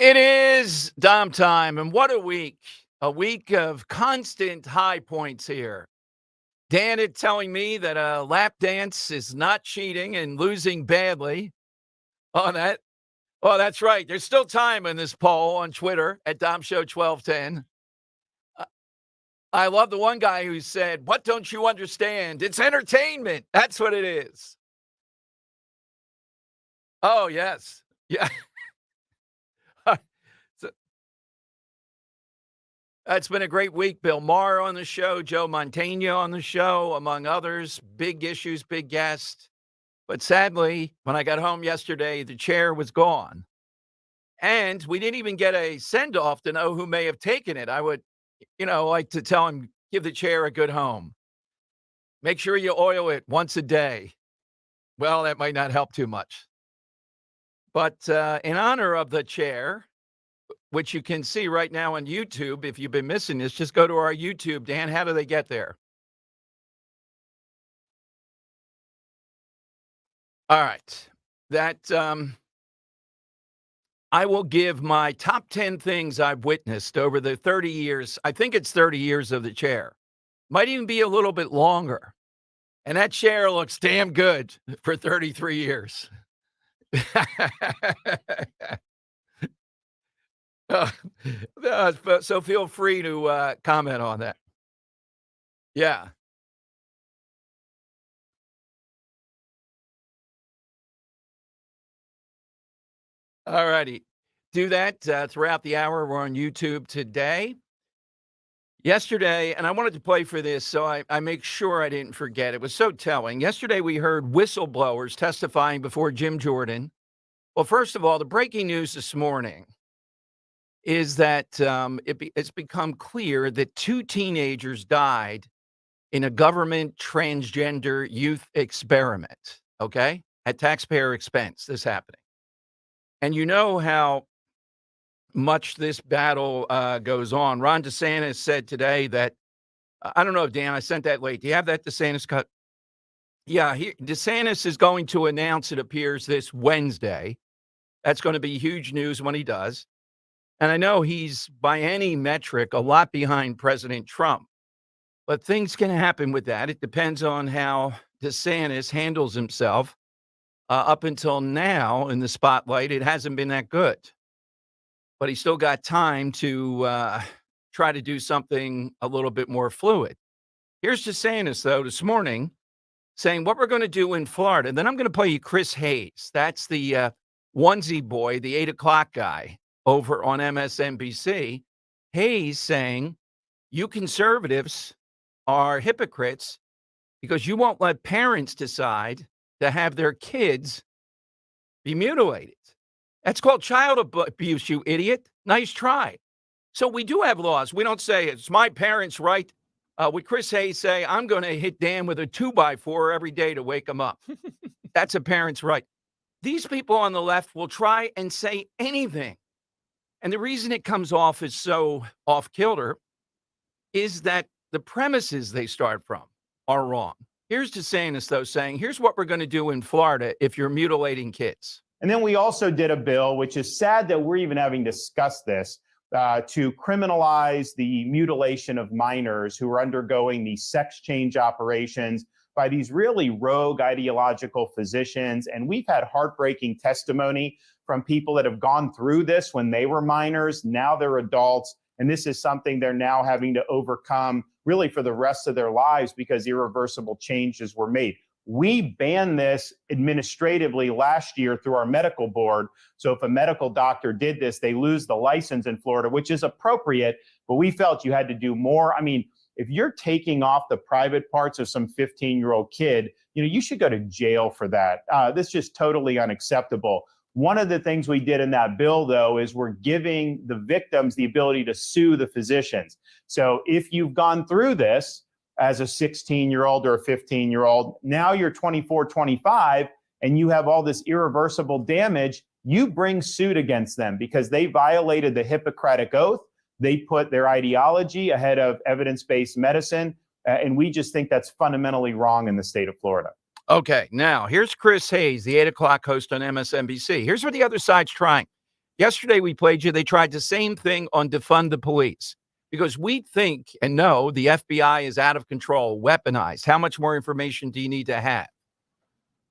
It is Dom time, and what a week. A week of constant high points here. Dan is telling me that a lap dance is not cheating and losing badly on that. Oh, that's right. There's still time in this poll on Twitter at Dom Show 1210. Uh, I love the one guy who said, "What don't you understand? It's entertainment." That's what it is. Oh, yes. Yeah. So, it's been a great week. Bill Maher on the show, Joe Montaigne on the show, among others. Big issues, big guests. But sadly, when I got home yesterday, the chair was gone. And we didn't even get a send off to know who may have taken it. I would, like to tell him, give the chair a good home. Make sure you oil it once a day. Well, that might not help too much. But in honor of the chair, which you can see right now on YouTube, if you've been missing this, just go to our YouTube. Dan, how do they get there? All right. I will give my top 10 things I've witnessed over the 30 years. I think it's 30 years of the chair. Might even be a little bit longer. And that chair looks damn good for 33 years. So feel free to comment on that. Yeah. All righty. Do that throughout the hour. We're on YouTube today. Yesterday, and I wanted to play for this, so I make sure I didn't forget. It was so telling. Yesterday, we heard whistleblowers testifying before Jim Jordan. Well, first of all, the breaking news this morning is that it's become clear that two teenagers died in a government transgender youth experiment, okay, at taxpayer expense, this happening. And you know how much this battle goes on. Ron DeSantis said today that, I don't know, Dan, I sent that late. Do you have that DeSantis cut? Yeah, DeSantis is going to announce, it appears, this Wednesday. That's going to be huge news when he does. And I know he's, by any metric, a lot behind President Trump. But things can happen with that. It depends on how DeSantis handles himself. Up until now in the spotlight, it hasn't been that good. But he's still got time to try to do something a little bit more fluid. Here's DeSantis, though, this morning saying what we're going to do in Florida. And then I'm going to play you Chris Hayes. That's the onesie boy, the 8 o'clock guy over on MSNBC. Hayes saying, you conservatives are hypocrites because you won't let parents decide to have their kids be mutilated. That's called child abuse, you idiot. Nice try. So we do have laws. We don't say it's my parents' right. Would Chris Hayes say, I'm going to hit Dan with a 2x4 every day to wake him up? That's a parent's right. These people on the left will try and say anything. And the reason it comes off as so off-kilter is that the premises they start from are wrong. Here's DeSantis, though, saying, here's what we're going to do in Florida if you're mutilating kids. And then we also did a bill, which is sad that we're even having discussed this, to criminalize the mutilation of minors who are undergoing these sex change operations by these really rogue ideological physicians. And we've had heartbreaking testimony from people that have gone through this when they were minors. Now they're adults. And this is something they're now having to overcome really for the rest of their lives because irreversible changes were made. We banned this administratively last year through our medical board. So if a medical doctor did this, they lose the license in Florida, which is appropriate. But we felt you had to do more. I mean, if you're taking off the private parts of some 15-year-old kid, you should go to jail for that. This is just totally unacceptable. One of the things we did in that bill, though, is we're giving the victims the ability to sue the physicians. So if you've gone through this as a 16-year-old or a 15-year-old, now you're 24, 25, and you have all this irreversible damage, you bring suit against them because they violated the Hippocratic Oath. They put their ideology ahead of evidence-based medicine, and we just think that's fundamentally wrong in the state of Florida. Okay, now here's Chris Hayes, the 8 o'clock host on MSNBC. Here's what the other side's trying. Yesterday, we played you. They tried the same thing on defund the police because we think and know the FBI is out of control, weaponized. How much more information do you need to have?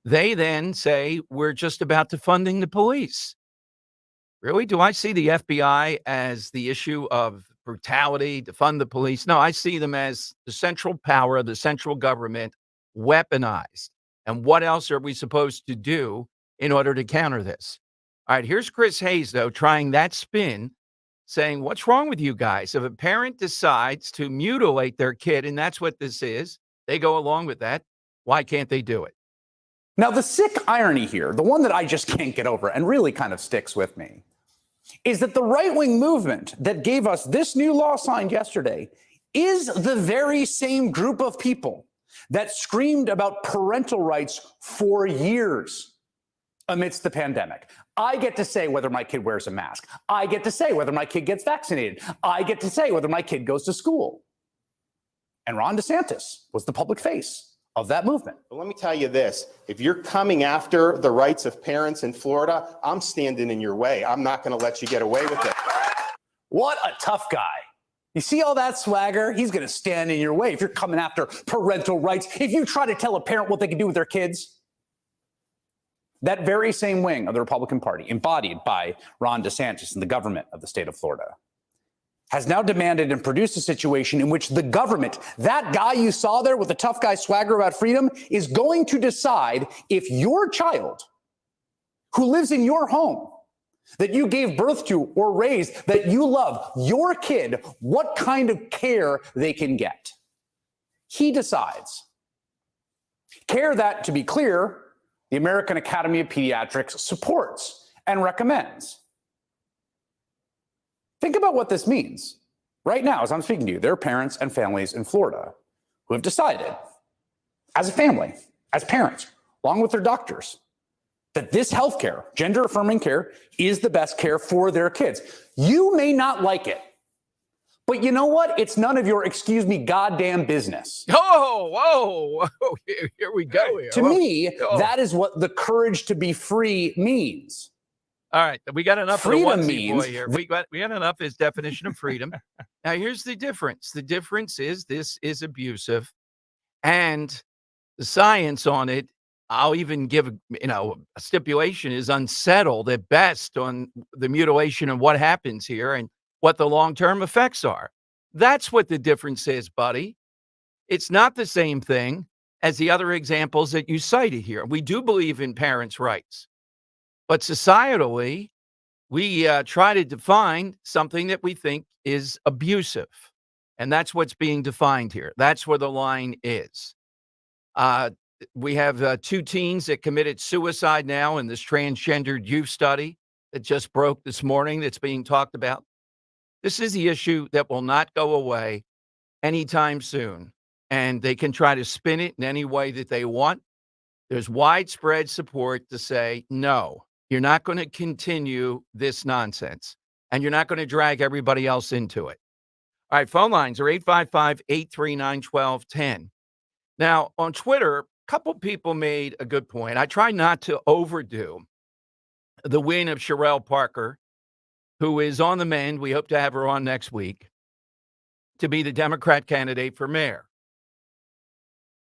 They then say, we're just about defunding the police. Really? Do I see the FBI as the issue of brutality, defund the police? No, I see them as the central power of the central government weaponized. And what else are we supposed to do in order to counter this? All right, here's Chris Hayes, though, trying that spin, saying, what's wrong with you guys? If a parent decides to mutilate their kid, and that's what this is, they go along with that. Why can't they do it? Now, the sick irony here, the one that I just can't get over and really kind of sticks with me, is that the right-wing movement that gave us this new law signed yesterday is the very same group of people that screamed about parental rights for years amidst the pandemic. I get to say whether my kid wears a mask. I get to say whether my kid gets vaccinated. I get to say whether my kid goes to school. And Ron DeSantis was the public face of that movement. But let me tell you this, if you're coming after the rights of parents in Florida, I'm standing in your way. I'm not going to let you get away with it. What a tough guy. You see all that swagger? He's going to stand in your way if you're coming after parental rights. If you try to tell a parent what they can do with their kids. That very same wing of the Republican Party, embodied by Ron DeSantis and the government of the state of Florida, has now demanded and produced a situation in which the government, that guy you saw there with the tough guy swagger about freedom, is going to decide if your child who lives in your home, that you gave birth to or raised, that you love, your kid, what kind of care they can get. He decides. Care that, to be clear, the American Academy of Pediatrics supports and recommends. Think about what this means. Right now, as I'm speaking to you, there are parents and families in Florida who have decided, as a family, as parents, along with their doctors, that this healthcare, gender-affirming care, is the best care for their kids. You may not like it, but you know what? It's none of your, excuse me, goddamn business. Oh, whoa, whoa, here we go. Here. To me, that is what the courage to be free means. All right, we got enough Freedom of the onesie means boy here. We got enough of his definition of freedom. Now, here's the difference. The difference is this is abusive, and the science on it, I'll even give, a stipulation, is unsettled at best on the mutilation and what happens here and what the long-term effects are. That's what the difference is, buddy. It's not the same thing as the other examples that you cited here. We do believe in parents' rights, but societally, we try to define something that we think is abusive, and that's what's being defined here. That's where the line is. We have 2 teens that committed suicide now in this transgendered youth study that just broke this morning that's being talked about. This is the issue that will not go away anytime soon, and they can try to spin it in any way that they want. There's widespread support to say, no, you're not going to continue this nonsense, and you're not going to drag everybody else into it. All right, phone lines are 855-839-1210. Now, on Twitter, a couple people made a good point. I try not to overdo the win of Sherelle Parker, who is on the mend. We hope to have her on next week to be the Democrat candidate for mayor.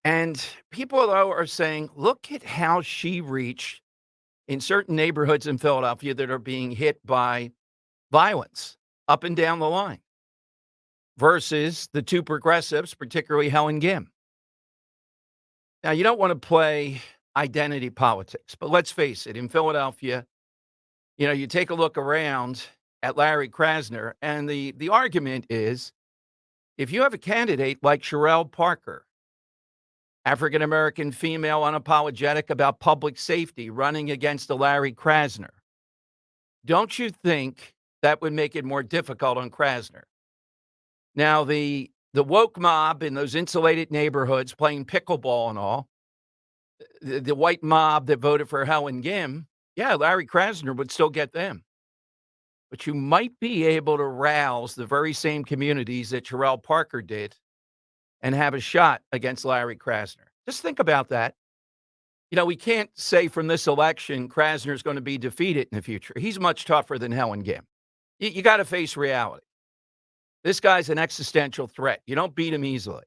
And people, though, are saying, look at how she reached in certain neighborhoods in Philadelphia that are being hit by violence up and down the line versus the 2 progressives, particularly Helen Gim. Now, you don't want to play identity politics, but let's face it, in Philadelphia, you take a look around at Larry Krasner, and the argument is, if you have a candidate like Sherelle Parker, African-American female, unapologetic about public safety, running against a Larry Krasner, don't you think that would make it more difficult on Krasner? Now, the woke mob in those insulated neighborhoods playing pickleball and all, the white mob that voted for Helen Gim, yeah, Larry Krasner would still get them. But you might be able to rouse the very same communities that Sherelle Parker did and have a shot against Larry Krasner. Just think about that. we can't say from this election Krasner's going to be defeated in the future. He's much tougher than Helen Gim. You got to face reality. This guy's an existential threat. You don't beat him easily.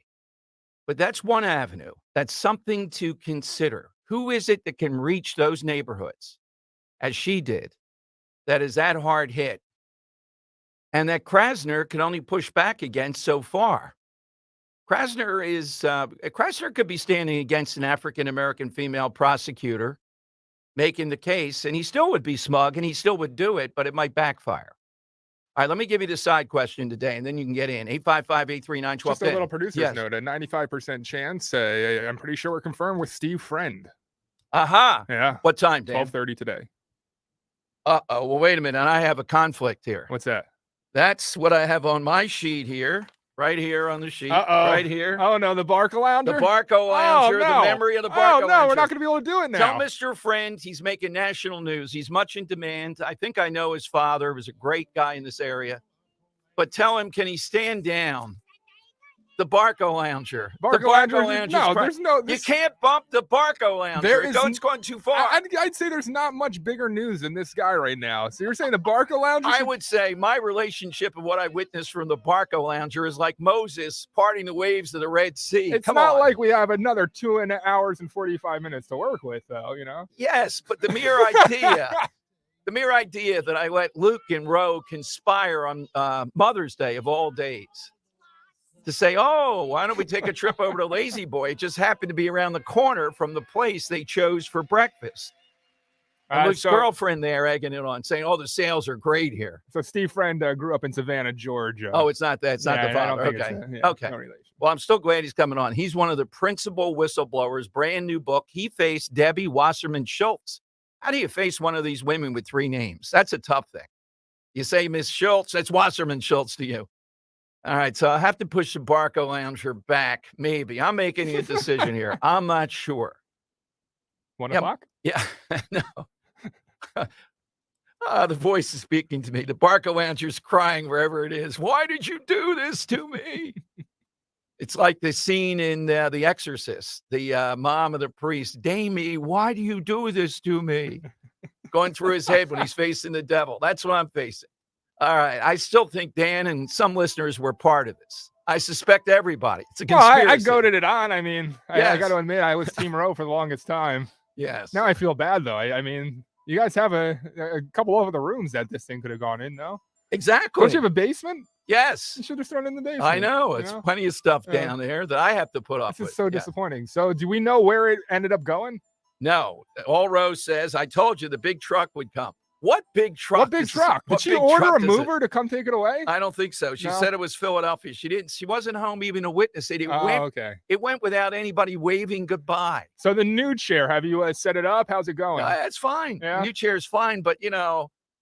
But that's one avenue. That's something to consider. Who is it that can reach those neighborhoods, as she did, that is that hard hit, and that Krasner can only push back against so far? Krasner could be standing against an African-American female prosecutor making the case, and he still would be smug, and he still would do it, but it might backfire. All right, let me give you the side question today, and then you can get in. 855-839-1210. Just a little producer's Yes. note, a 95% chance. I'm pretty sure we're confirmed with Steve Friend. Aha. Yeah. What time, Dan? 12:30 today. Uh-oh. Well, wait a minute. I have a conflict here. What's that? That's what I have on my sheet here. Right here on the sheet. Uh-oh. Right here. Oh, no, the Barca Lounger? The Barco Lounger, no. the memory of the Barco Oh, no, Lounger. we're not going to be able to do it now. Tell Mr. Friend he's making national news. He's much in demand. I think I know his father. He was a great guy in this area. But tell him, can he stand down the Barco Lounger? Barco the Barco Lounger? No, there's no... You can't bump the Barco Lounger. It's gone too far. I'd say there's not much bigger news than this guy right now. So you're saying the Barca Lounger? I would say my relationship and what I witnessed from the Barco Lounger is like Moses parting the waves of the Red Sea. It's Come not on. like we have another 2 hours and 45 minutes to work with, though, Yes, but the mere idea that I let Luke and Roe conspire on Mother's Day of all days to say, oh, why don't we take a trip over to Lazy Boy? It just happened to be around the corner from the place they chose for breakfast. And Luke's girlfriend there egging it on, saying, oh, the sales are great here. So Steve Friend grew up in Savannah, Georgia. Oh, it's not that. It's not the father. Okay. Okay. No relation. Well, I'm still glad he's coming on. He's one of the principal whistleblowers, brand new book. He faced Debbie Wasserman Schultz. How do you face one of these women with 3 names? That's a tough thing. You say Miss Schultz, that's Wasserman Schultz to you. All right, so I have to push the Barco Lounger back, maybe. I'm making a decision here. I'm not sure. 1 o'clock? Yeah, no. The voice is speaking to me. The Barco Lounger's crying wherever it is. Why did you do this to me? It's like the scene in The Exorcist, the mom of the priest. Damie, why do you do this to me? Going through his head when he's facing the devil. That's what I'm facing. All right. I still think Dan and some listeners were part of this. I suspect everybody. It's a conspiracy. Well, I goaded it on. I mean, yes. I got to admit, I was Team Roe for the longest time. Yes. Now I feel bad, though. I mean, you guys have a couple of the rooms that this thing could have gone in, no? Exactly. Don't you have a basement? Yes. You should have thrown it in the basement. I know. It's plenty of stuff down there that I have to put up with. This is so disappointing. So do we know where it ended up going? No. All Rose says, I told you the big truck would come. What big truck? What big truck? Did she order a mover to come take it away? I don't think so. She said it was Philadelphia. She wasn't home even to witness it. It went without anybody waving goodbye. So the new chair, have you set it up? How's it going? It's fine. Yeah. The new chair's fine, but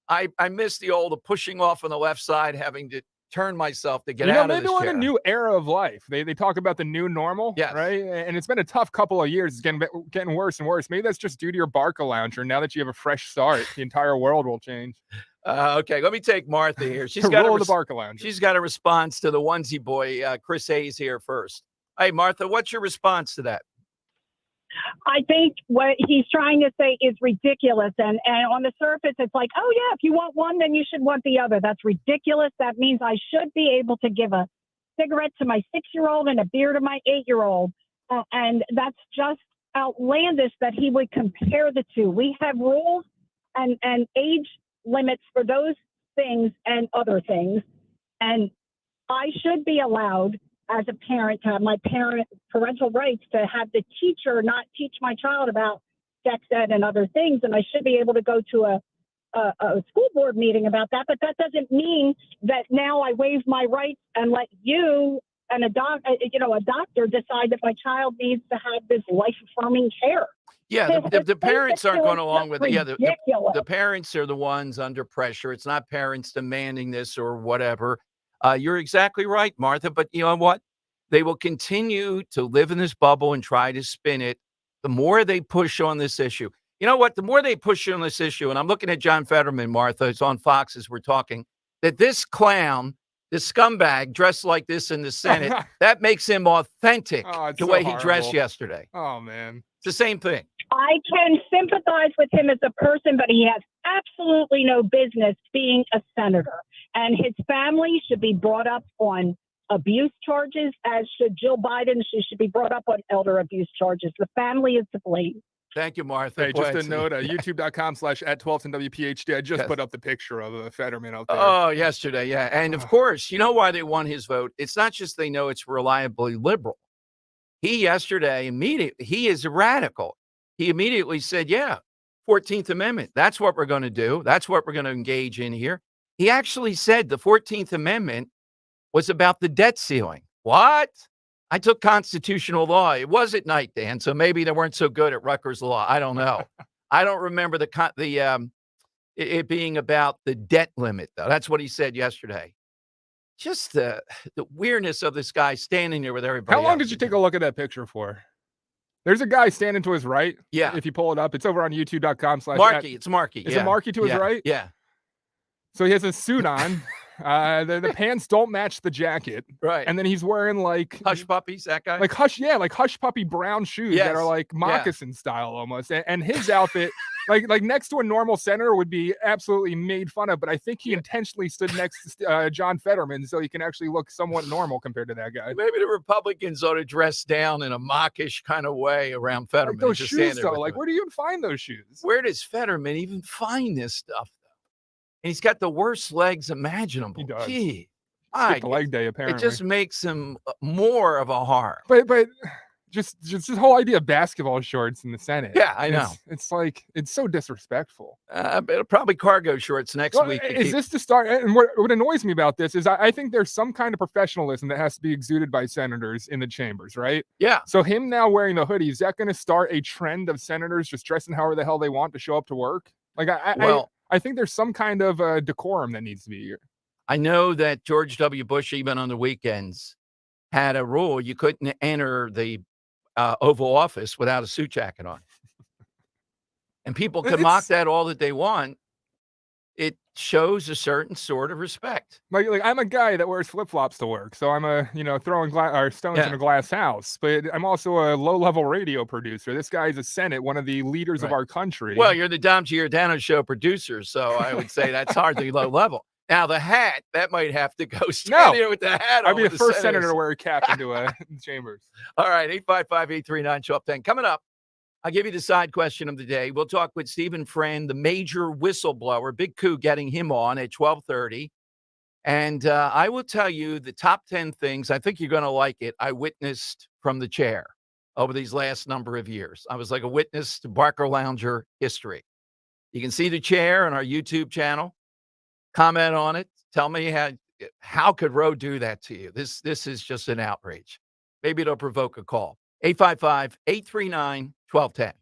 I miss the old pushing off on the left side, having to turn myself to get out of this maybe we're chair. in a new era of life. They talk about the new normal, right? And it's been a tough couple of years. It's getting worse and worse. Maybe that's just due to your Barca Lounger. Now that you have a fresh start, the entire world will change. Okay, let me take Martha here. She's got the Barca Lounger. She's got a response to the onesie boy. Chris Hayes here first. Hey, Martha, what's your response to that? I think what he's trying to say is ridiculous. And on the surface, it's like, oh, yeah, if you want one, then you should want the other. That's ridiculous. That means I should be able to give a cigarette to my 6-year-old and a beer to my 8-year-old. And that's just outlandish that he would compare the two. We have rules and age limits for those things and other things. And I should be allowed as a parent to have my parental rights to have the teacher not teach my child about sex ed and other things. And I should be able to go to a school board meeting about that. But that doesn't mean that now I waive my rights and let you and a doctor decide that my child needs to have this life affirming care. Yeah, the parents aren't going along with it. Yeah, the parents are the ones under pressure. It's not parents demanding this or whatever. You're exactly right, Martha. But you know what? They will continue to live in this bubble and try to spin it. The more they push on this issue. You know what? The more they push on this issue, and I'm looking at John Fetterman, Martha, it's on Fox as we're talking, that this clown this scumbag dressed like this in the Senate, that makes him authentic Oh, it's the so way he dressed horrible. yesterday. Oh, man. It's the same thing. I can sympathize with him as a person, but he has absolutely no business being a senator. And his family should be brought up on abuse charges, as should Jill Biden. She should be brought up on elder abuse charges. The family is to blame. Thank you, Martha. Hey, Boy, just a it's- note, yeah. youtube.com/@12WPHD. I just Yes. put up the picture of Fetterman out there. Oh, yesterday, yeah. And of course, you know why they won his vote? It's not just they know it's reliably liberal. He yesterday immediately, he is a radical. He immediately said, yeah, 14th Amendment. That's what we're going to do. That's what we're going to engage in here. He actually said the 14th Amendment was about the debt ceiling. What? I took constitutional law. It was at night, Dan, so maybe they weren't so good at Rutgers Law. I don't know. I don't remember it being about the debt limit, though. That's what he said yesterday. Just the weirdness of this guy standing there with everybody. How long else. did you take a look at that picture for? There's a guy standing to his right. Yeah. If you pull it up, it's over on youtube.com/. Markey. It's Markey. Is yeah. it Markey to his yeah. right? Yeah. So he has a suit on. The pants don't match the jacket. Right. And then he's wearing like Hush puppies, that guy? like hush puppy brown shoes that are like moccasin style almost. And his outfit, like next to a normal senator would be absolutely made fun of, but I think he intentionally stood next to John Fetterman so he can actually look somewhat normal compared to that guy. Maybe the Republicans ought to dress down in a mockish kind of way around Fetterman. Like those Just shoes stand there though, with like them. where do you even find those shoes? Where does Fetterman even find this stuff, though? And he's got the worst legs imaginable. He does. Gee, Skipped the leg day apparently. it just makes him more of a harm. But just this whole idea of basketball shorts in the Senate. Yeah, I know. It's like it's so disrespectful. It'll probably cargo shorts next week. Is this the start? And what annoys me about this is I think there's some kind of professionalism that has to be exuded by senators in the chambers, right? Yeah. So him now wearing the hoodie, is that going to start a trend of senators just dressing however the hell they want to show up to work? Like I think there's some kind of decorum that needs to be here. I know that George W. Bush, even on the weekends, had a rule you couldn't enter the Oval Office without a suit jacket on. And people can mock that all that they want. It shows a certain sort of respect. Like I'm a guy that wears flip-flops to work, so I'm throwing stones in a glass house. But I'm also a low-level radio producer. This guy's a Senate, one of the leaders of our country. Well, you're the Dom Giordano show producer, so I would say that's hardly low level. Now the hat, that might have to go stand here with the hat on. I'd be the first senators. senator to wear a cap into chambers. All right, 855-839-1210. Coming up, I'll give you the side question of the day. We'll talk with Stephen Friend, the major whistleblower. Big coup getting him on at 12:30. And I will tell you the top 10 things, I think you're going to like it, I witnessed from the chair over these last number of years. I was like a witness to Barker Lounger history. You can see the chair on our YouTube channel. Comment on it. Tell me how could Roe do that to you? This is just an outrage. Maybe it'll provoke a call. 855-839-1210.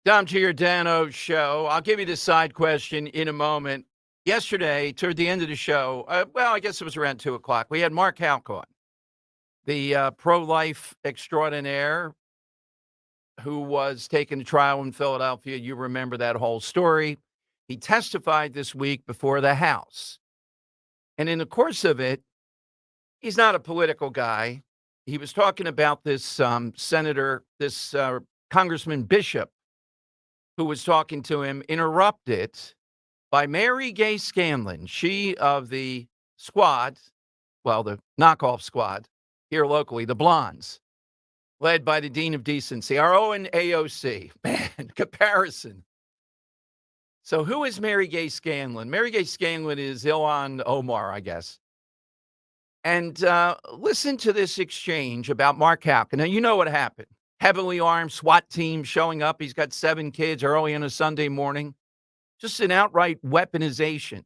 Dom Giordano show. I'll give you the side question in a moment. Yesterday, toward the end of the show, well, I guess it was around 2 o'clock, we had Mark Houck on, the pro-life extraordinaire who was taken to trial in Philadelphia. You remember that whole story. He testified this week before the House. And in the course of it, he's not a political guy. He was talking about this Congressman Bishop, who was talking to him, interrupted by Mary Gay Scanlon, she of the squad, well, the knockoff squad here locally, the Blondes, led by the Dean of Decency, our own AOC. Man, comparison. So who is Mary Gay Scanlon? Mary Gay Scanlon is Ilhan Omar, I guess. And listen to this exchange about Mark Houck. Now, you know what happened. Heavily armed SWAT team showing up. He's got 7 kids early on a Sunday morning. Just an outright weaponization.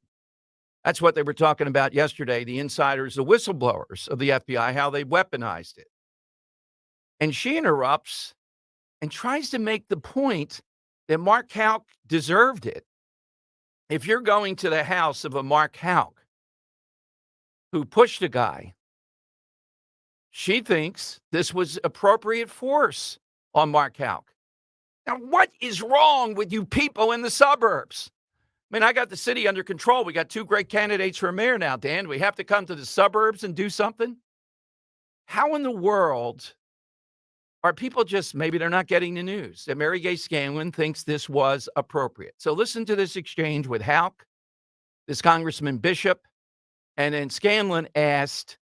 That's what they were talking about yesterday, the insiders, the whistleblowers of the FBI, how they weaponized it. And she interrupts and tries to make the point that Mark Houck deserved it. If you're going to the house of a Mark Houck who pushed a guy, she thinks this was appropriate force on Mark Houck. Now, what is wrong with you people in the suburbs? I mean, I got the city under control. We got 2 great candidates for mayor now, Dan. We have to come to the suburbs and do something? How in the world are people just, maybe they're not getting the news, that Mary Gay Scanlon thinks this was appropriate? So listen to this exchange with Houck, this Congressman Bishop, and then Scanlon asked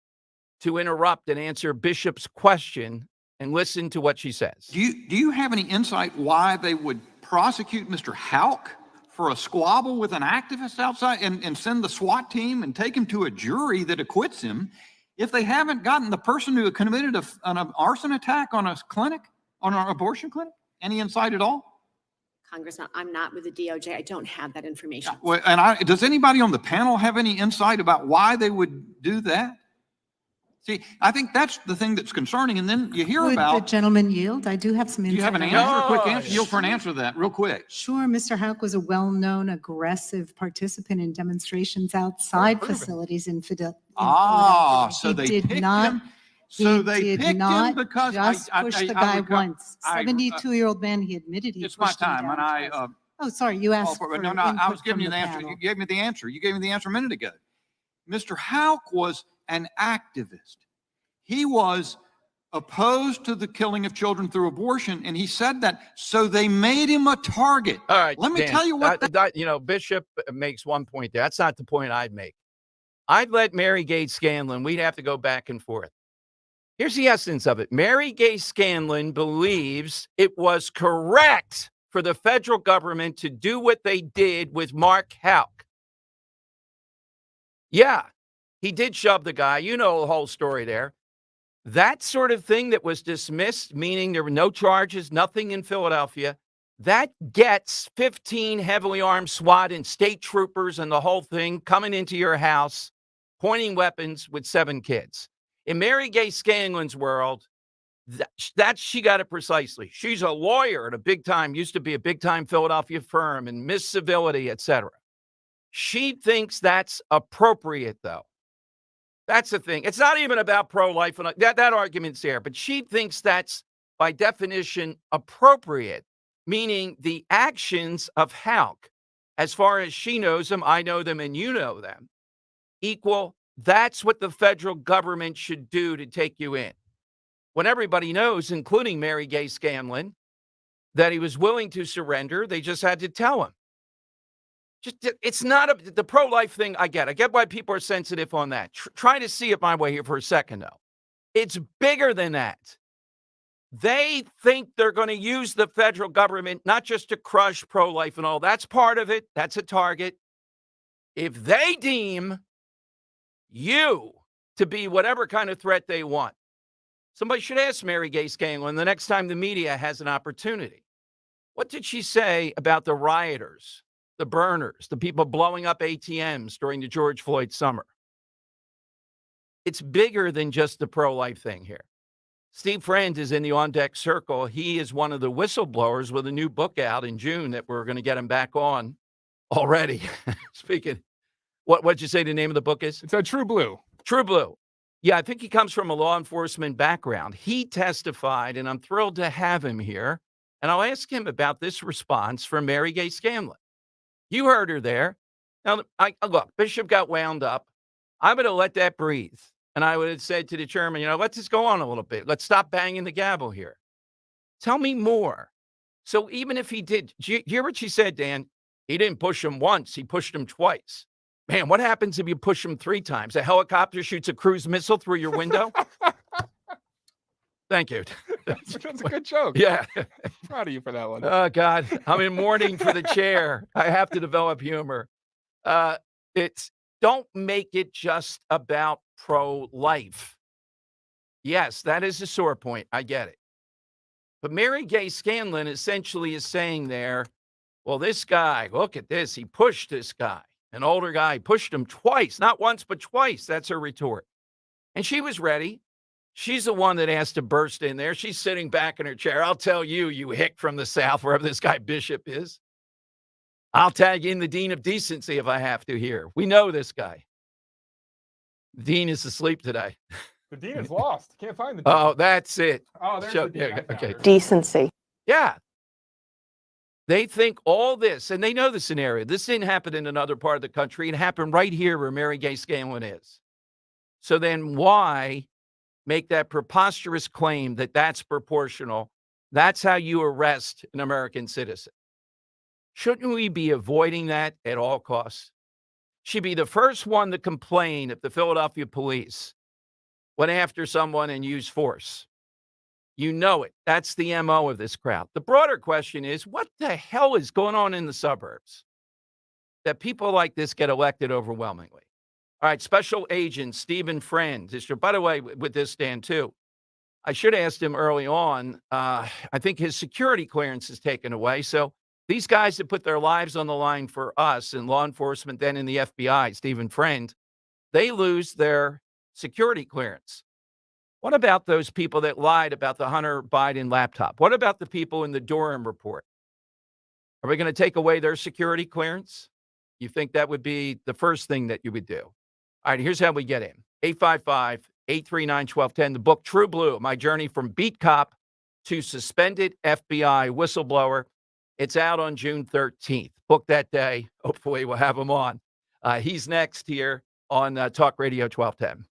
to interrupt and answer Bishop's question, and listen to what she says. Do you have any insight why they would prosecute Mr. Houck for a squabble with an activist outside and send the SWAT team and take him to a jury that acquits him if they haven't gotten the person who committed an arson attack on a clinic, on an abortion clinic? Any insight at all? Congressman, I'm not with the DOJ. I don't have that information. Well, and does anybody on the panel have any insight about why they would do that? See, I think that's the thing that's concerning. And then you hear Would about. the gentleman yield? I do have some Do you have an insight. answer? A quick answer? Yield for an answer to that, real quick. Sure. Mr. Houck was a well-known aggressive participant in demonstrations outside facilities in Philadelphia. So they did picked not. him. So they did picked not him because just push the guy once. I- 72-year-old man. He admitted he It's my pushed him time, down and twice. Oh, sorry. You asked for no, I was input giving from you the answer. panel. You gave me the answer. You gave me the answer a minute ago. Mr. Houck was an activist. He was opposed to the killing of children through abortion, and he said that, so they made him a target. All right, Let me Dan, tell you what. Bishop makes one point there. That's not the point I'd make. I'd let Mary Gay Scanlon, we'd have to go back and forth. Here's the essence of it. Mary Gay Scanlon believes it was correct for the federal government to do what they did with Mark Houck. Yeah, he did shove the guy. You know the whole story there. That sort of thing that was dismissed, meaning there were no charges, nothing in Philadelphia, that gets 15 heavily armed SWAT and state troopers and the whole thing coming into your house, pointing weapons with 7 kids. In Mary Gay Scanlon's world, she got it precisely. She's a lawyer at a big time, used to be a big time Philadelphia firm, and Miss Civility, etc. She thinks that's appropriate, though. That's the thing. It's not even about pro-life. And that argument's there. But she thinks that's, by definition, appropriate, meaning the actions of Houck, as far as she knows them, I know them, and you know them, equal, that's what the federal government should do to take you in. When everybody knows, including Mary Gay Scanlon, that he was willing to surrender, they just had to tell him. It's not the pro-life thing. I get why people are sensitive on that. Try to see it my way here for a second, though. It's bigger than that. They think they're going to use the federal government not just to crush pro-life and all. That's part of it. That's a target. If they deem you to be whatever kind of threat they want, somebody should ask Mary Gay Scanlon the next time the media has an opportunity. What did she say about the rioters, the burners, the people blowing up ATMs during the George Floyd summer? It's bigger than just the pro-life thing here. Steve Friend is in the on deck circle. He is one of the whistleblowers with a new book out in June that we're going to get him back on already. Speaking, what'd you say the name of the book is? It's a True Blue. True Blue. Yeah, I think he comes from a law enforcement background. He testified, and I'm thrilled to have him here. And I'll ask him about this response from Mary Gay Scanlon. You heard her there. Now, look, Bishop got wound up. I'm going to let that breathe. And I would have said to the chairman, let this go on a little bit. Let's stop banging the gavel here. Tell me more. So even if he did, you hear what she said, Dan? He didn't push him once. He pushed him twice. Man, what happens if you push him 3 times? A helicopter shoots a cruise missile through your window? Thank you. That's a good joke. Yeah. Proud of you for that one. Oh, God. I'm in mourning for the chair. I have to develop humor. Don't make it just about pro-life. Yes, that is a sore point. I get it. But Mary Gay Scanlon essentially is saying there, well, this guy, look at this. He pushed this guy. An older guy pushed him twice, not once, but twice. That's her retort. And she was ready. She's the one that has to burst in there. She's sitting back in her chair. I'll tell you, you hick from the South, wherever this guy Bishop is. I'll tag in the Dean of Decency if I have to here. We know this guy. Dean is asleep today. The Dean is lost. Can't find the Dean. Oh, that's it. Oh, there's the Dean. Yeah, okay. Decency. Yeah. They think all this, and they know the scenario. This didn't happen in another part of the country. It happened right here where Mary Gay Scanlon is. So then why make that preposterous claim that that's proportional? That's how you arrest an American citizen. Shouldn't we be avoiding that at all costs? She'd be the first one to complain if the Philadelphia police went after someone and used force. You know it. That's the MO of this crowd. The broader question is, what the hell is going on in the suburbs that people like this get elected overwhelmingly? All right, Special Agent Stephen Friend. By the way, with this, Dan, too, I should have asked him early on. I think his security clearance is taken away. So these guys that put their lives on the line for us in law enforcement, then in the FBI, Stephen Friend, they lose their security clearance. What about those people that lied about the Hunter Biden laptop? What about the people in the Durham report? Are we going to take away their security clearance? You think that would be the first thing that you would do? All right, here's how we get in. 855-839-1210. The book True Blue, My Journey from Beat Cop to Suspended FBI Whistleblower. It's out on June 13th. Book that day. Hopefully we'll have him on. He's next here on Talk Radio 1210.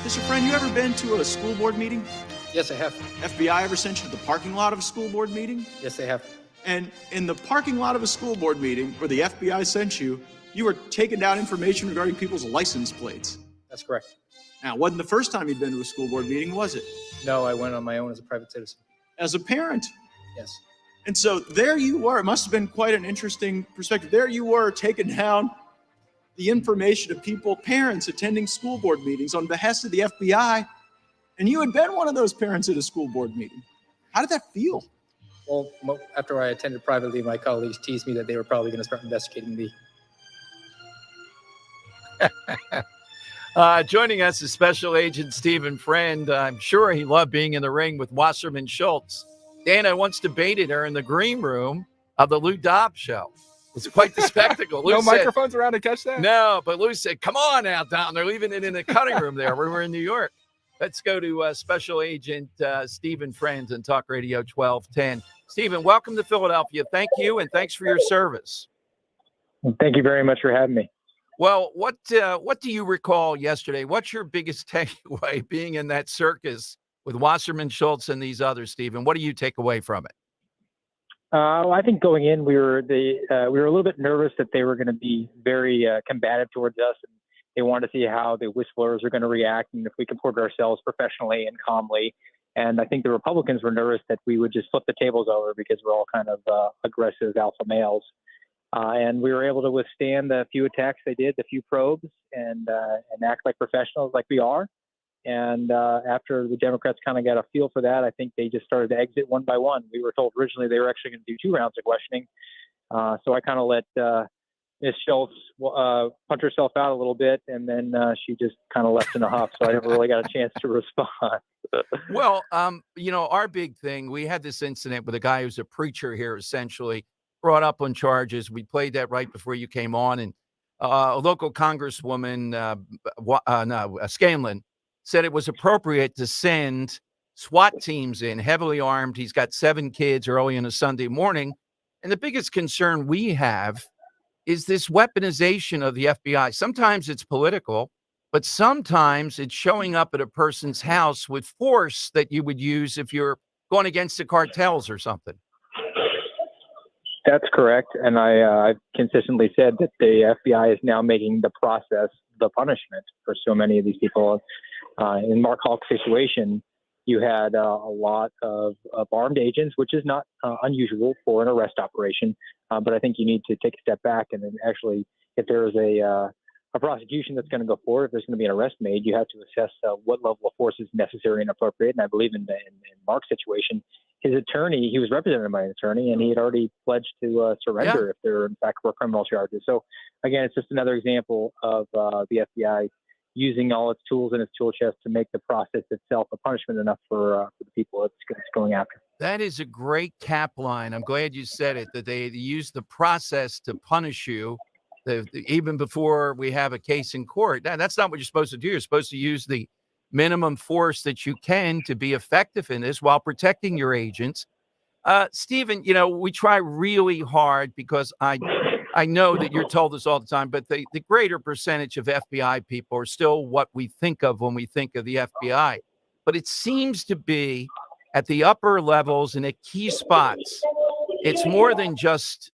Mr. Friend, you ever been to a school board meeting? Yes, I have. FBI ever sent you to the parking lot of a school board meeting? Yes, they have. And in the parking lot of a school board meeting where the FBI sent you, you were taking down information regarding people's license plates. That's correct. Now, it wasn't the first time you'd been to a school board meeting, was it? No, I went on my own as a private citizen. As a parent, Yes. And so there you were. It must have been quite an interesting perspective. There you were taking down the information of people, parents attending school board meetings on behest of the FBI. And you had been one of those parents at a school board meeting. How did that feel? Well, after I attended privately, my colleagues teased me that they were probably going to start investigating me. Joining us is Special Agent Stephen Friend. I'm sure he loved being in the ring with Wasserman Schultz. Dana once debated her in the green room of the Lou Dobbs show. It was quite the spectacle. No microphones around to catch that? No, but Lou said, come on out, Don. They're leaving it in the cutting room there. We were in New York. Let's go to Special Agent Stephen Friend and Talk Radio 1210. Stephen, welcome to Philadelphia. Thank you, and thanks for your service. Thank you very much for having me. Well, what do you recall yesterday? What's your biggest takeaway being in that circus with Wasserman Schultz and these others, Stephen? What do you take away from it? I think going in, we were a little bit nervous that they were going to be very combative towards us, and they wanted to see how the whistleblowers are going to react and if we comport ourselves professionally and calmly. And I think the Republicans were nervous that we would just flip the tables over because we're all kind of aggressive alpha males. And we were able to withstand the few attacks they did, the few probes, and act like professionals like we are. And after the Democrats kind of got a feel for that, I think they just started to exit one by one. We were told originally they were actually going to do 2 rounds of questioning. So I kind of let Ms. Schultz punch herself out a little bit, and then she just kind of left in a huff. So I never really got a chance to respond. Well, our big thing, we had this incident with a guy who's a preacher here, essentially, brought up on charges. We played that right before you came on, and a local congresswoman, Scanlon, said it was appropriate to send SWAT teams in, heavily armed. He's got 7 kids early on a Sunday morning. And the biggest concern we have is this weaponization of the FBI. Sometimes it's political, but sometimes it's showing up at a person's house with force that you would use if you're going against the cartels or something. That's correct. And I've consistently said that the FBI is now making the process the punishment for so many of these people. In Mark Hawk's situation, you had a lot of armed agents, which is not unusual for an arrest operation. But I think you need to take a step back and then actually, if there is a prosecution that's going to go forward, if there's going to be an arrest made, you have to assess what level of force is necessary and appropriate. And I believe in Mark's situation, his attorney, he was represented by an attorney, and he had already pledged to surrender if there, in fact, were criminal charges. So, again, it's just another example of the FBI using all its tools in its tool chest to make the process itself a punishment enough for the people it's going after. That is a great cap line. I'm glad you said it, that they use the process to punish you even before we have a case in court. That's not what you're supposed to do. You're supposed to use the minimum force that you can to be effective in this while protecting your agents. Stephen, we try really hard because I know that you're told this all the time, but the greater percentage of FBI people are still what we think of when we think of the FBI. But it seems to be at the upper levels and at key spots, it's more than just,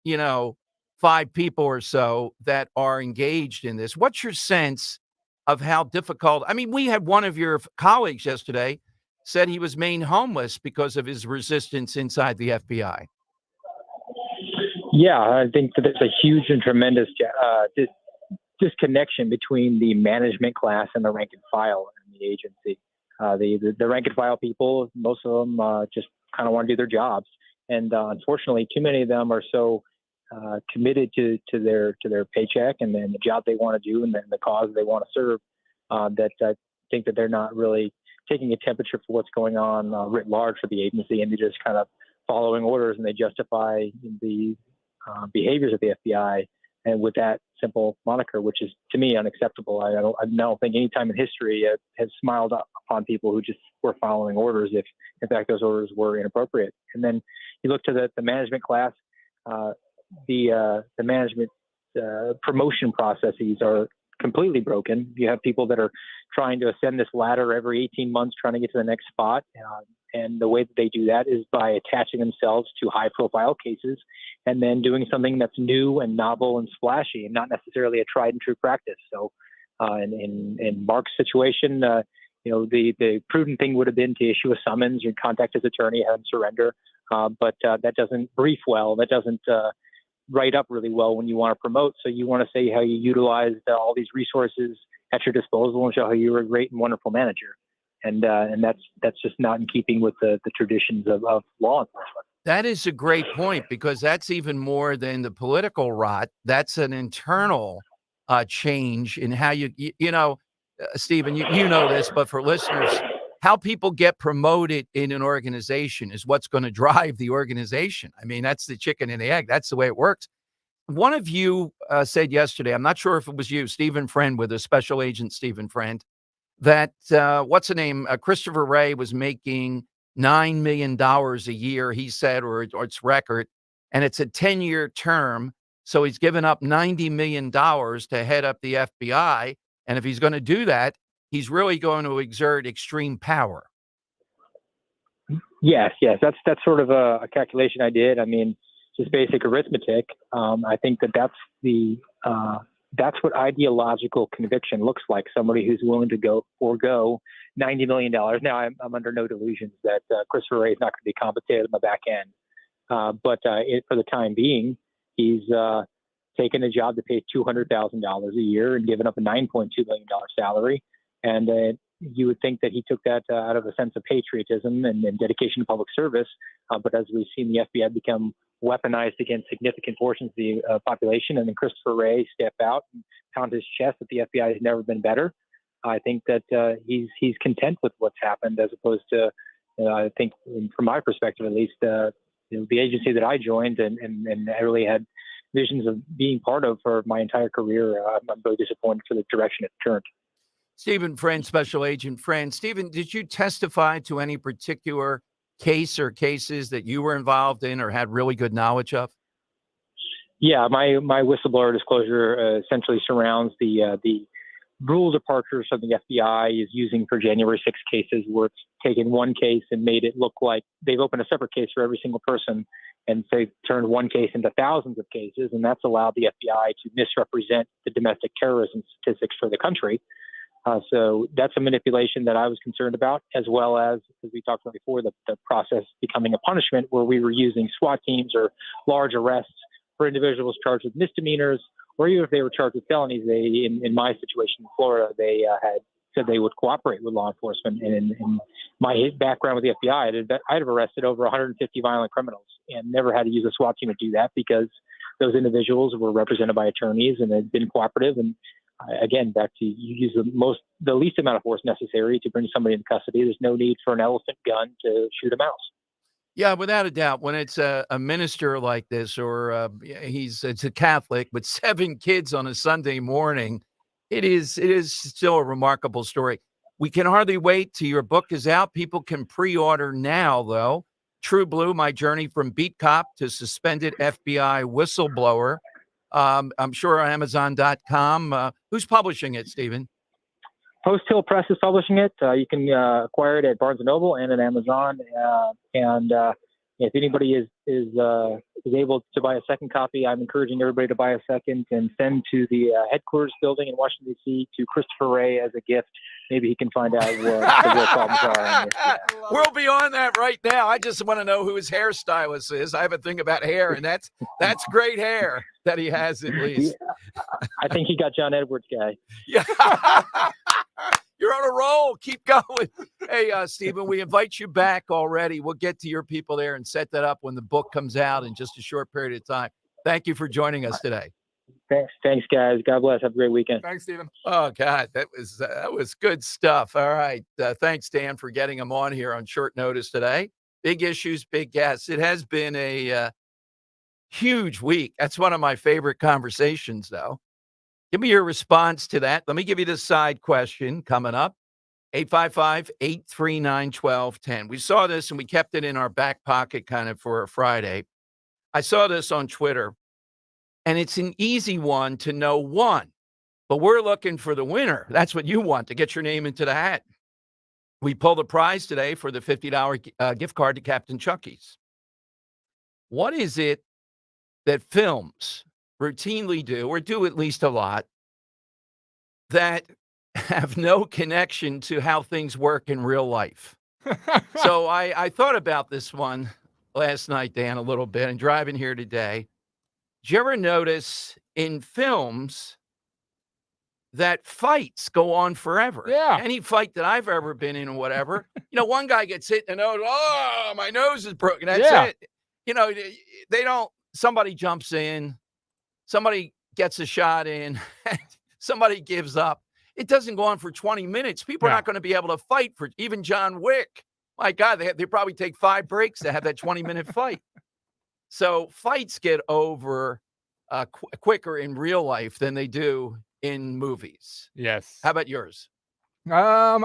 5 people or so that are engaged in this. What's your sense of how difficult? I mean, we had one of your colleagues yesterday said he was made homeless because of his resistance inside the FBI. Yeah, I think that there's a huge and tremendous disconnection between the management class and the rank and file in the agency. The rank and file people, most of them just kind of want to do their jobs. And unfortunately, too many of them are so committed to their paycheck and then the job they want to do and then the cause they want to serve that I think that they're not really taking a temperature for what's going on writ large for the agency, and they're just kind of following orders, and they justify the behaviors of the FBI and with that simple moniker, which is to me unacceptable. I don't think any time in history has smiled upon people who just were following orders if in fact those orders were inappropriate. And then you look to the management class, the management promotion processes are completely broken. You have people that are trying to ascend this ladder every 18 months, trying to get to the next spot. And the way that they do that is by attaching themselves to high profile cases and then doing something that's new and novel and splashy and not necessarily a tried and true practice. So in Mark's situation, the prudent thing would have been to issue a summons and contact his attorney, have him surrender. but that doesn't brief well. That doesn't write up really well when you want to promote. So you want to say how you utilized all these resources at your disposal and show how you were a great and wonderful manager. And that's just not in keeping with the traditions of law enforcement. That is a great point, because that's even more than the political rot. That's an internal change in how you know, Stephen, you know this, but for listeners, how people get promoted in an organization is what's going to drive the organization. I mean, that's the chicken and the egg. That's the way it works. One of you said yesterday, I'm not sure if it was you, Stephen Friend, with a special agent, Stephen Friend, that what's the name? Christopher Wray was making $9 million a year, he said, or it's record, and it's a 10-year term. So he's given up $90 million to head up the FBI. And if he's going to do that, he's really going to exert extreme power. Yes. That's sort of a calculation I did. I mean, just basic arithmetic. I think that's what ideological conviction looks like. Somebody who's willing to forego $90 million. Now, I'm under no delusions that Christopher Wray is not going to be compensated on the back end. But for the time being, he's taken a job that pays $200,000 a year and given up a $9.2 million salary. And you would think that he took that out of a sense of patriotism and dedication to public service. But as we've seen the FBI become weaponized against significant portions of the population, and then Christopher Wray step out and pound his chest that the FBI has never been better, I think that he's content with what's happened, as opposed to, I think, from my perspective at least, the agency that I joined and I really had visions of being part of for my entire career. I'm very disappointed for the direction it turned. Stephen Friend, Special Agent Friend. Stephen, did you testify to any particular case or cases that you were involved in or had really good knowledge of? Yeah, my whistleblower disclosure essentially surrounds the rule departures from the FBI is using for January 6 cases, where it's taken one case and made it look like they've opened a separate case for every single person, and they've turned one case into thousands of cases, and that's allowed the FBI to misrepresent the domestic terrorism statistics for the country. So that's a manipulation that I was concerned about, as well as we talked about before, the process becoming a punishment, where we were using SWAT teams or large arrests for individuals charged with misdemeanors, or even if they were charged with felonies. In my situation in Florida, they had said they would cooperate with law enforcement. And in my background with the FBI, I'd have arrested over 150 violent criminals and never had to use a SWAT team to do that, because those individuals were represented by attorneys and had been cooperative. And again, back to, you use the least amount of force necessary to bring somebody into custody. There's no need for an elephant gun to shoot a mouse. Yeah, without a doubt. When it's a minister like this, or it's a Catholic with 7 kids on a Sunday morning, it is still a remarkable story. We can hardly wait till your book is out. People can pre-order now, though. True Blue: My Journey from Beat Cop to Suspended FBI Whistleblower. I'm sure on Amazon.com. Who's publishing it, Stephen? Post Hill Press is publishing it. You can acquire it at Barnes & Noble and at Amazon. And if anybody is able to buy a second copy, I'm encouraging everybody to buy a second and send to the headquarters building in Washington, D.C. to Christopher Wray as a gift. Maybe he can find out what the real problems are. We'll be on that right now. I just want to know who his hairstylist is. I have a thing about hair, and that's great hair that he has, at least. I think he got John Edwards' guy. Yeah. You're on a roll. Keep going. Hey, Stephen, we invite you back already. We'll get to your people there and set that up when the book comes out in just a short period of time. Thank you for joining us today. Thanks, guys. God bless. Have a great weekend. Thanks, Stephen. Oh, God, that was good stuff. All right. Thanks, Dan, for getting him on here on short notice today. Big issues, big guests. It has been a huge week. That's one of my favorite conversations, though. Give me your response to that. Let me give you this side question coming up. 855-839-1210. We saw this and we kept it in our back pocket kind of for a Friday. I saw this on Twitter, and it's an easy one to know one, but we're looking for the winner. That's what you want, to get your name into the hat. We pulled a prize today for the $50 gift card to Captain Chucky's. What is it that films routinely do, or do at least a lot, that have no connection to how things work in real life? So I thought about this one last night, Dan, a little bit, and driving here today. Did you ever notice in films that fights go on forever? Yeah. Any fight that I've ever been in or whatever, one guy gets hit in the nose. Oh, my nose is broken. That's Yeah. it. They don't, somebody jumps in, somebody gets a shot in, somebody gives up. It doesn't go on for 20 minutes. People are No. not going to be able to fight for even John Wick. My God, they probably take 5 breaks to have that 20-minute fight. So fights get over quicker in real life than they do in movies. Yes. How about yours? I'm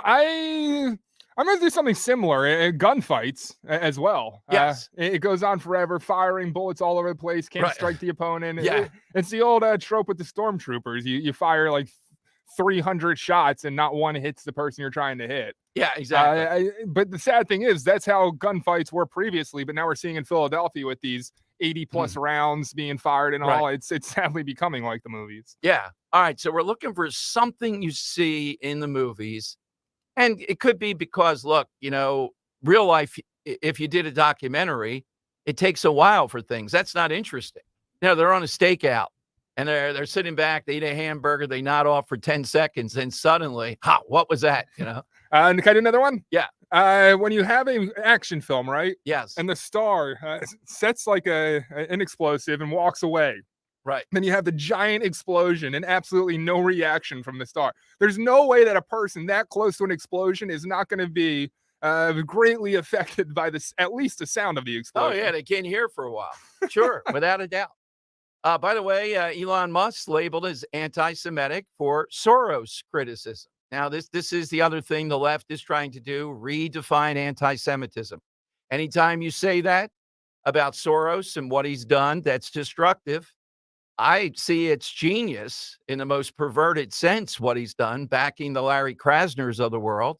gonna do something similar. Gunfights as well. Yes. It goes on forever, firing bullets all over the place. Can't Right. strike the opponent. Yeah. It's the old trope with the stormtroopers. You fire like 300 shots and not one hits the person you're trying to hit. Yeah, exactly. But the sad thing is that's how gunfights were previously. But now we're seeing in Philadelphia with these 80 plus rounds being fired and all. Right. It's sadly becoming like the movies. Yeah. All right. So we're looking for something you see in the movies. And it could be because, look, real life, if you did a documentary, it takes a while for things. That's not interesting. They're on a stakeout and they're sitting back, they eat a hamburger, they nod off for 10 seconds. And suddenly, what was that? And can I do another one? Yeah. When you have an action film, right? Yes. And the star sets like an explosive and walks away. Right. Then you have the giant explosion and absolutely no reaction from the star. There's no way that a person that close to an explosion is not going to be greatly affected by this, at least the sound of the explosion. Oh, yeah. They can't hear for a while. Sure. Without a doubt. By the way, Elon Musk labeled as anti-Semitic for Soros criticism. Now, this is the other thing the left is trying to do, redefine anti-Semitism. Anytime you say that about Soros and what he's done, that's destructive. I see it's genius in the most perverted sense, what he's done, backing the Larry Krasners of the world.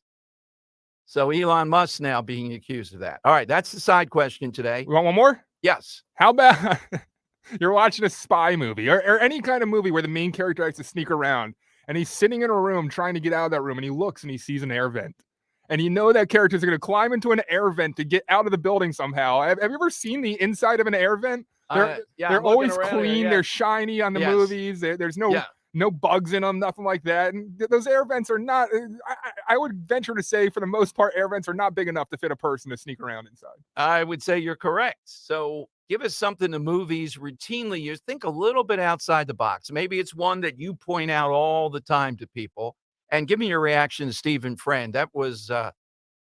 So Elon Musk now being accused of that. All right, that's the side question today. You want one more? Yes. How about you're watching a spy movie or any kind of movie where the main character has to sneak around and he's sitting in a room trying to get out of that room and he looks and he sees an air vent. And that character is going to climb into an air vent to get out of the building somehow. Have you ever seen the inside of an air vent? They're always clean. They're shiny on the movies. There's no bugs in them, nothing like that. And those air vents are not, I would venture to say for the most part, air vents are not big enough to fit a person to sneak around inside. I would say you're correct. So give us something the movies routinely use. Think a little bit outside the box. Maybe it's one that you point out all the time to people. And give me your reaction to Stephen Friend. That was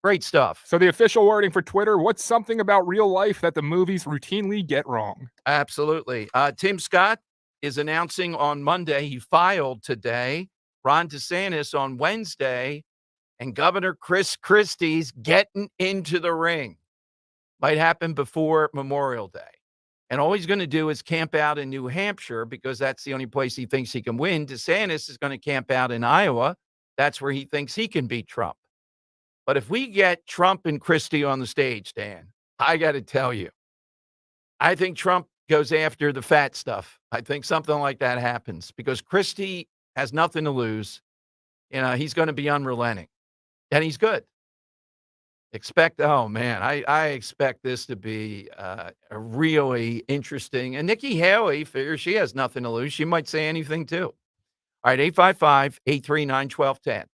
great stuff. So the official wording for Twitter, what's something about real life that the movies routinely get wrong? Absolutely. Tim Scott is announcing on Monday, he filed today, Ron DeSantis on Wednesday, and Governor Chris Christie's getting into the ring. Might happen before Memorial Day. And all he's going to do is camp out in New Hampshire because that's the only place he thinks he can win. DeSantis is going to camp out in Iowa. That's where he thinks he can beat Trump. But if we get Trump and Christie on the stage, Dan, I got to tell you, I think Trump goes after the fat stuff. I think something like that happens because Christie has nothing to lose. He's going to be unrelenting. And he's good. I expect this to be a really interesting. And Nikki Haley figures she has nothing to lose. She might say anything too. All right, 855-839-1210.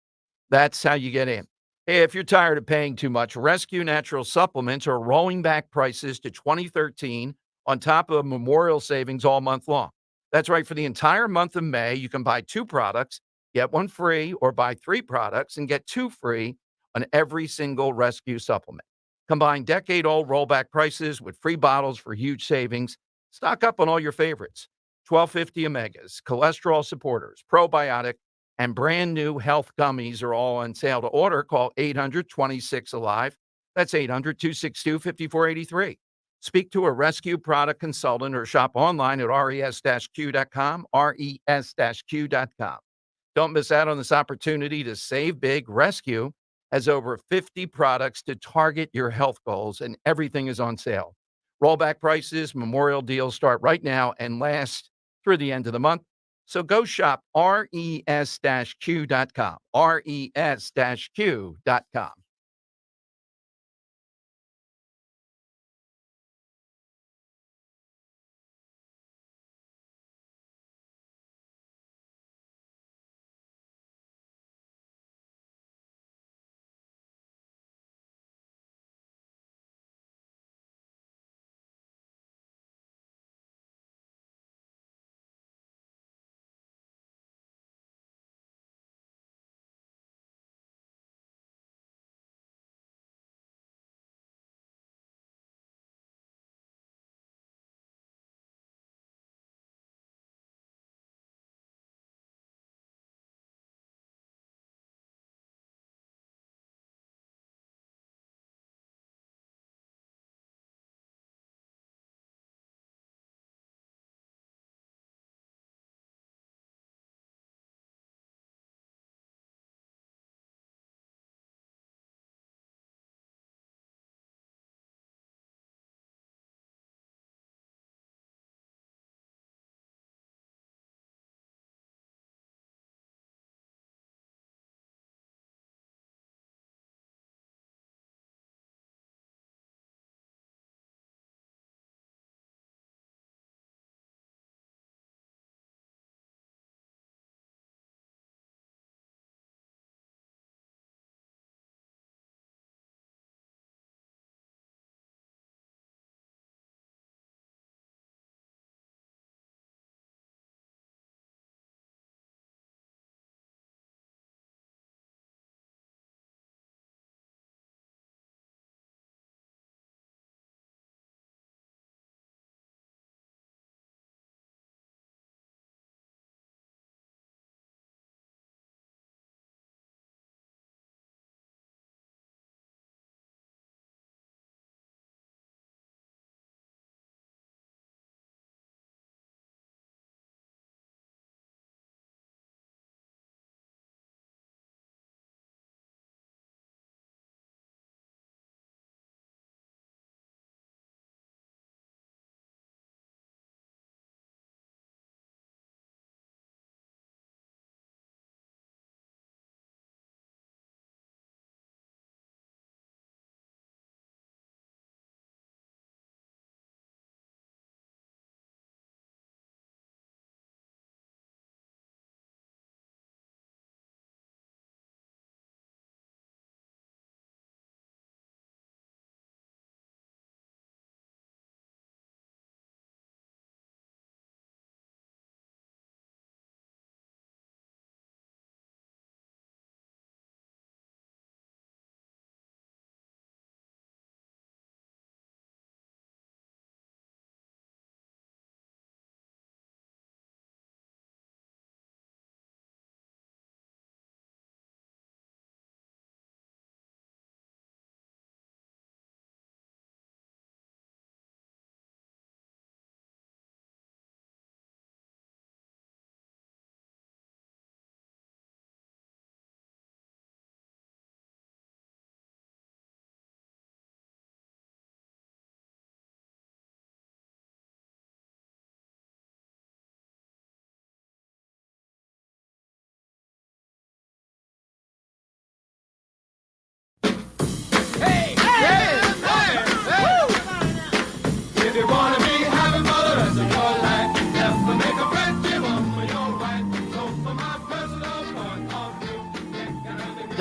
That's how you get in. Hey, if you're tired of paying too much, Rescue Natural Supplements are rolling back prices to 2013 on top of Memorial savings all month long. That's right. For the entire month of May, you can buy 2 products, get 1 free, or buy 3 products and get 2 free on every single Rescue supplement. Combine decade-old rollback prices with free bottles for huge savings. Stock up on all your favorites. 1250 Omegas, cholesterol supporters, probiotic, and brand new health gummies are all on sale. To order, call 800-26-ALIVE. That's 800-262-5483. Speak to a Rescue product consultant or shop online at res-q.com, res-q.com. Don't miss out on this opportunity to save big. Rescue has over 50 products to target your health goals, and everything is on sale. Rollback prices, Memorial deals start right now and last through the end of the month. So go shop res-q.com, res-q.com.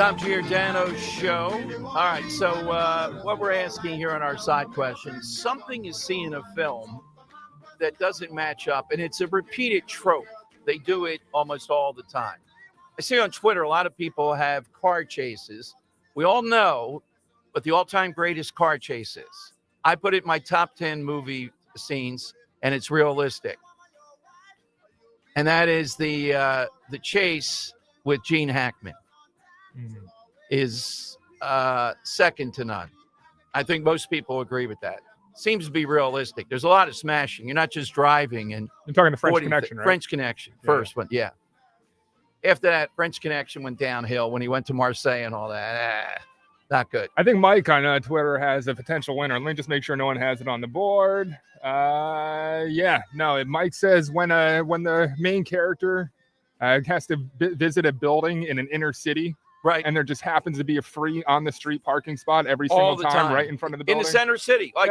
Tom Giordano's show. All right, so what we're asking here on our side question, something is seen in a film that doesn't match up, and it's a repeated trope. They do it almost all the time. I see on Twitter a lot of people have car chases. We all know what the all-time greatest car chase is. I put it in my top 10 movie scenes, and it's realistic. And that is the chase with Gene Hackman. Is second to none. I think most people agree with that. Seems to be realistic. There's a lot of smashing. You're not just driving and you're talking the French Connection, right? French Connection, first one, yeah. After that, French Connection went downhill when he went to Marseille and all that. Not good. I think Mike on Twitter has a potential winner. Let me just make sure no one has it on the board. Mike says when the main character has to visit a building in an inner city. Right. And there just happens to be a free on the street parking spot every single time right in front of the building. In the center city. Like,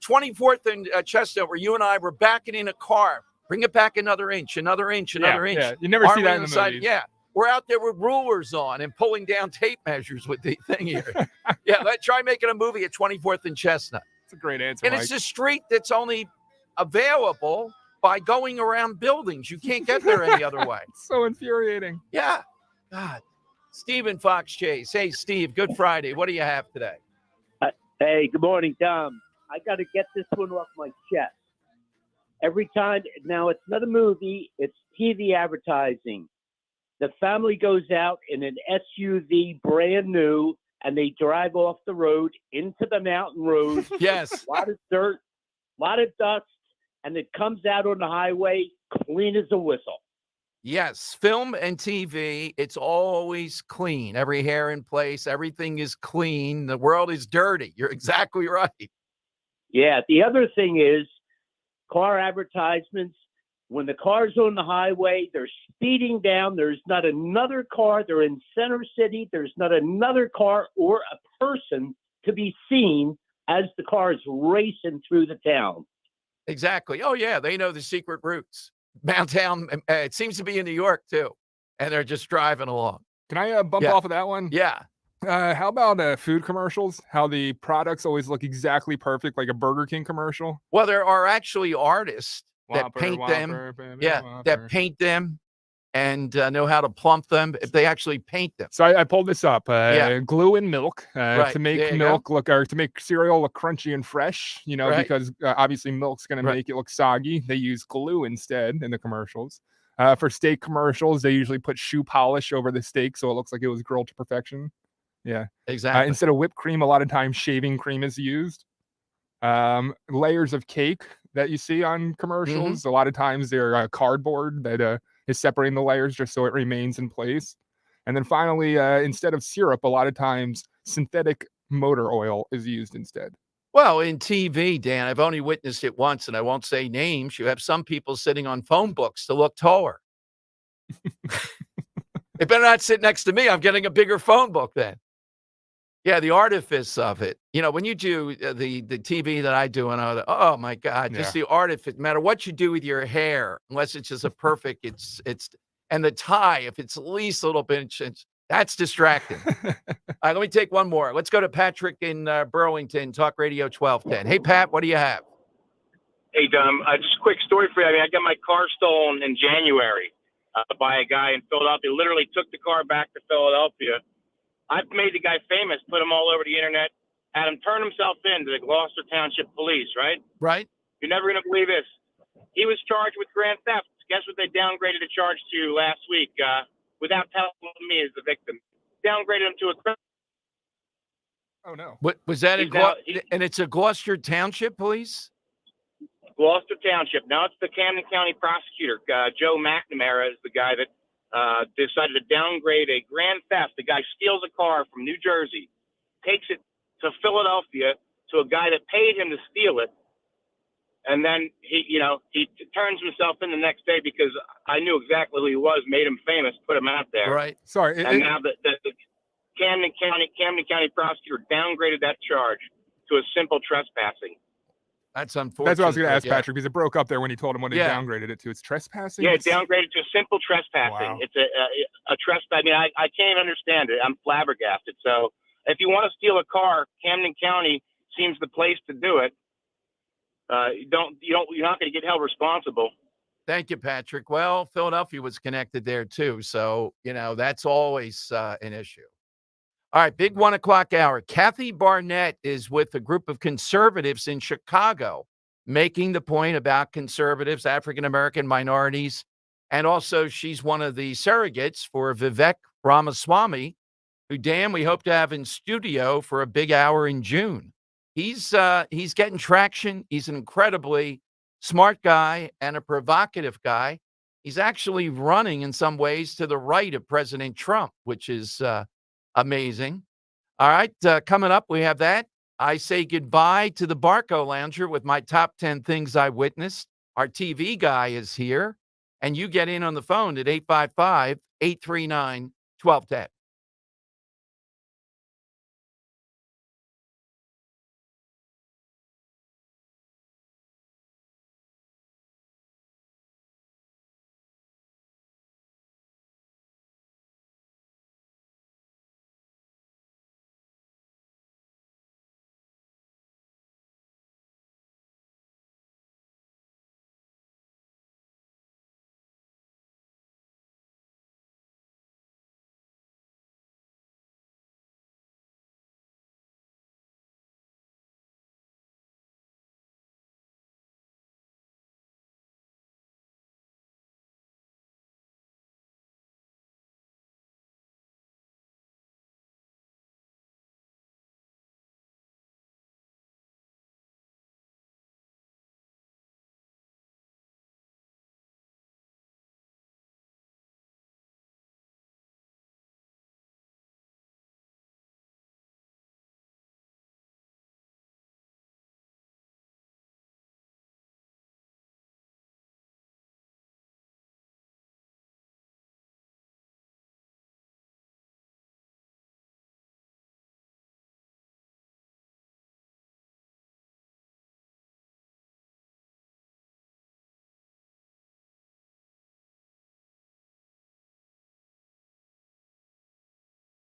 24th and Chestnut, where you and I were backing in a car. Bring it back another inch, another inch. Yeah. You never see that in the movies. Yeah. We're out there with rulers on and pulling down tape measures with the thing here. Let's try making a movie at 24th and Chestnut. That's a great answer, And Mike. it's a street that's only available by going around buildings. You can't get there any other way. It's so infuriating. Yeah. God. Stephen Fox Chase. Hey, Steve, good Friday. What do you have today? Hey, good morning, Tom. I got to get this one off my chest. Every time, now it's not a movie, it's TV advertising. The family goes out in an SUV, brand new, and they drive off the road into the mountain road. Yes. A lot of dirt, a lot of dust, and it comes out on the highway clean as a whistle. Yes, film and TV, it's always clean. Every hair in place, everything is clean. The world is dirty. You're exactly right. Yeah, the other thing is car advertisements. When the car's on the highway, they're speeding down. There's not another car. They're in center city. There's not another car or a person to be seen as the car is racing through the town. Exactly. Oh, yeah, they know the secret routes. Downtown, it seems to be in New York, too. And they're just driving along. Can I bump off of that one? Yeah. How about food commercials? How the products always look exactly perfect, like a Burger King commercial? Well, there are actually artists that Whopper, paint Whopper, them. baby, Yeah, Whopper. that paint them and know how to plump them if they actually paint them. So I pulled this up. Glue and milk to make milk look, or to make cereal look crunchy and fresh, because obviously milk's going to make it look soggy. They use glue instead in the commercials. For steak commercials, they usually put shoe polish over the steak so it looks like it was grilled to perfection. Yeah, exactly. Instead of whipped cream, a lot of times shaving cream is used. Layers of cake that you see on commercials, a lot of times they're cardboard that is separating the layers just so it remains in place. And then finally, instead of syrup, a lot of times synthetic motor oil is used instead. Well, in TV, Dan, I've only witnessed it once, and I won't say names. You have some people sitting on phone books to look taller. They better not sit next to me. I'm getting a bigger phone book then. Yeah, the artifice of it. When you do the TV that I do, and oh my God, just the artifice. No matter what you do with your hair, unless it's just a perfect, it's and the tie, if it's at least a little bit, that's distracting. All right, let me take one more. Let's go to Patrick in Burlington, Talk Radio 1210. Hey, Pat, what do you have? Hey, Dom, just a quick story for you. I got my car stolen in January by a guy in Philadelphia. Literally took the car back to Philadelphia. I've made the guy famous, put him all over the internet, had him turn himself in to the Gloucester Township Police, right? Right. You're never going to believe this. He was charged with grand theft. Guess what they downgraded the charge to last week without telling me as the victim? Downgraded him to a criminal. Oh, no. What was that? And it's a Gloucester Township Police? Gloucester Township. Now it's the Camden County prosecutor. Joe McNamara is the guy that decided to downgrade a grand theft. The guy steals a car from New Jersey, takes it to Philadelphia to a guy that paid him to steal it, and then he turns himself in the next day because I knew exactly who he was, made him famous, put him out there. Right. Sorry. Now the Camden County prosecutor downgraded that charge to a simple trespassing. That's unfortunate. That's what I was going to ask yeah. Patrick, because it broke up there when he told him what he Yeah. downgraded it to. It's trespassing? Yeah, It's- downgraded to simple trespassing. Wow. It's a trespass. I mean, I can't understand it. I'm flabbergasted. So if you want to steal a car, Camden County seems the place to do it. You're not going to get held responsible. Thank you, Patrick. Well, Philadelphia was connected there too. So, that's always an issue. All right, big 1 o'clock hour. Kathy Barnett is with a group of conservatives in Chicago, making the point about conservatives, African-American minorities. And also she's one of the surrogates for Vivek Ramaswamy, who, Dan, we hope to have in studio for a big hour in June. He's getting traction. He's an incredibly smart guy and a provocative guy. He's actually running in some ways to the right of President Trump, which is amazing. All right, coming up, we have that. I say goodbye to the Barco Lounger with my top 10 things I witnessed. Our TV guy is here, and you get in on the phone at 855-839-1210.